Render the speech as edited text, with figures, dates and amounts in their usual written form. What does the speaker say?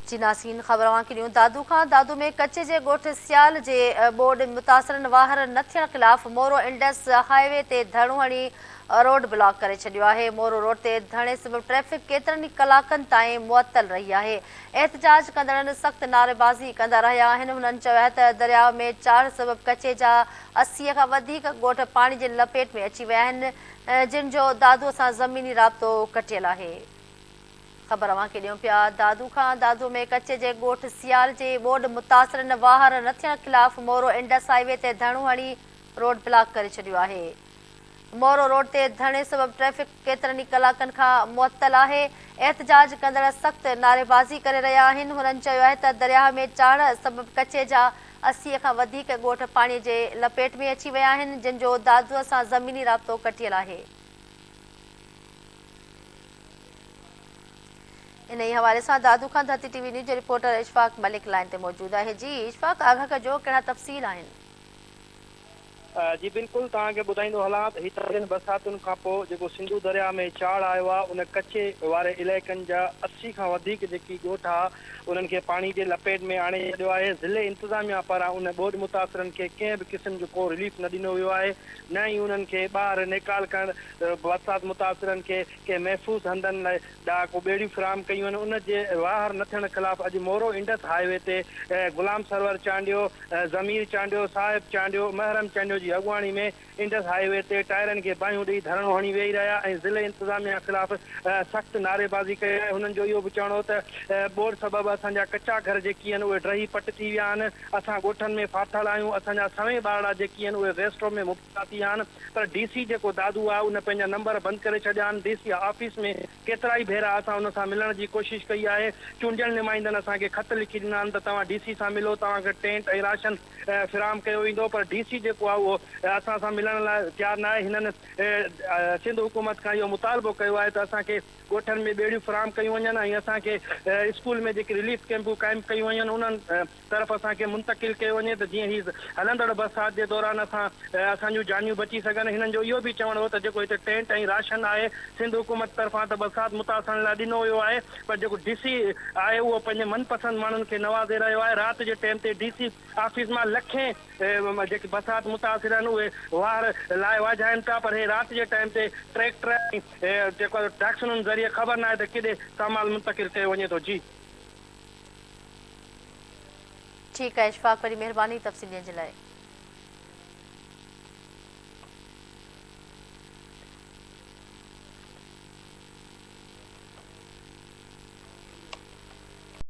जी नासीन ख़बर किरियूं दादू खां दादू में कच्चे जे ॻोठ सियाल जे बोर्ड मुतासिरनि वाहर न थियण ख़िलाफ़ मोरो इंडस हाईवे ते धरणो हणी रोड ब्लॉक करे छॾियो आहे। मोरो रोड ते धरणे सबबि ट्रैफ़िक केतिरनि ई कलाकनि ताईं मुअतल रही आहे। एहतजाज कंदड़नि सख़्त नारेबाज़ी कंदा रहिया आहिनि। हुननि चयो आहे त दरियाव में चाढ़ सबबि कच्चे जा 80 खां वधीक ॻोठ पाणी जे लपेट में अची विया आहिनि, जिन जो दादूअ सां ज़मीनी राब्तो कटियल आहे। ख़बर ॾियूं पिया दादू खां दादू में कच्चे जे ॻोठ सियाल जे बोर्ड मुतासिरनि वाहर न थियण ख़िलाफ़ मोरो इंडस हाईवे ते धरणो हणी रोड ब्लॉक करे छॾियो आहे। मोरो रोड ते धरणे सबबि ट्रैफ़िक केतिरनि ई कलाकनि खां मुअतल आहे। एहतजाज कंदड़ सख़्त नारेबाज़ी करे रहिया आहिनि। हुननि चयो आहे त दरियाह में चाढ़ सबबि कच्चे जा 80 खां वधीक ॻोठ पाणीअ जे लपेट में अची विया आहिनि, जिन जो दादूअ सां ज़मीनी राब्तो कटियल आहे। इन ई हवाले सां दादू खां धरती टीवी न्यूज़ जो रिपोर्टर इशफाक मलिक लाइन ते मौजूदु आहे। जी इशफाक, आगाह कजो कहिड़ा तफ़सील आहिनि? जी बिल्कुलु तव्हांखे ॿुधाईंदो हलां त हींअर बरसातुनि खां पोइ जेको सिंधू दरिया में चाढ़ आयो आहे उन कच्चे वारे इलाइक़नि जा 80 खां वधीक जेकी ॻोठ आहे उन्हनि खे पाणी जे लपेट में आणे छॾियो आहे। ज़िले इंतिज़ामिया पारां उन बोर्ड मुतासिरनि खे कंहिं बि क़िस्म जो को रिलीफ न ॾिनो वियो आहे, न ई उन्हनि खे ॿाहिरि निकाल करणु बरसाति मुतासिरनि खे कंहिं महफ़ूज़ हंधनि लाइ ॾांहुं को ॿेड़ियूं फ़राहम कयूं आहिनि। उन जे वाहर न थियण ख़िलाफ़ु अॼु मोरो इंडस हाईवे ते गुलाम सरवर चांडियो, ज़मीर चांडियो, साहिब चांडियो, महरम चांडियो जी अॻुवाणी में इंडस हाईवे ते टायरनि खे बाहियूं ॾेई धरणो हणी वेही रहिया ऐं ज़िले इंतिज़ामिया ख़िलाफ़ सख़्तु नारेबाज़ी कई आहे। हुननि जो इहो बि चवणो त बोर्ड सबबि असांजा कचा घर जेकी आहिनि उहे ड्रही पट थी विया आहिनि। असां ॻोठनि में फाथल आहियूं, असांजा सवें ॿारड़ा जेकी आहिनि उहे रेस्टो में मुबतला थी विया आहिनि। पर DC जेको दादू आहे उन पंहिंजा नंबर बंदि करे छॾिया आहिनि। DC ऑफिस में केतिरा ई भेरा असां उन सां मिलण जी कोशिशि कई आहे। चूंडियल नुमाइंदनि असांखे ख़त लिखी ॾिना आहिनि त तव्हां DC सां मिलो, तव्हांखे टेंट ऐं राशन फ़राहम कयो वेंदो, पर DC जेको आहे उहो असां सां मिलण लाइ तयारु न आहे। हिननि सिंध हुकूमत खां इहो मुतालबो कयो आहे त असांखे ॻोठनि में ॿेड़ियूं फ़राहम कयूं वञनि ऐं असांखे स्कूल में जेके रिलीफ कैंपूं क़ाइमु कयूं वञनि उन्हनि तरफ़ असांखे मुंतक़िल कयो वञे त जीअं हीअ हलंदड़ बरसाति जे दौरान असांजूं जानियूं बची सघनि। हिननि जो इहो बि चवणो हो त जेको हिते टेंट ऐं राशन आहे सिंध हुकूमत तरफ़ां त बरसाति मुतासिरनि लाइ ॾिनो वियो आहे, पर जेको DC आहे उहो पंहिंजे मनपसंदि माण्हुनि खे नवाज़े रहियो आहे। राति जे टाइम ते DC ऑफिस मां लखें जेके बरसाति मुतासिर आहिनि उहे वाहर लाइ वाझाइनि था, पर हे राति जे टाइम ते ट्रैक्टर जेको टैक्सुनि ज़रिए ख़बर न आहे त केॾे सामान मुंतक़िल कयो वञे थो। जी ठीकु आहे इशफाक, वरी महिरबानी तफ़सील जे लाइ।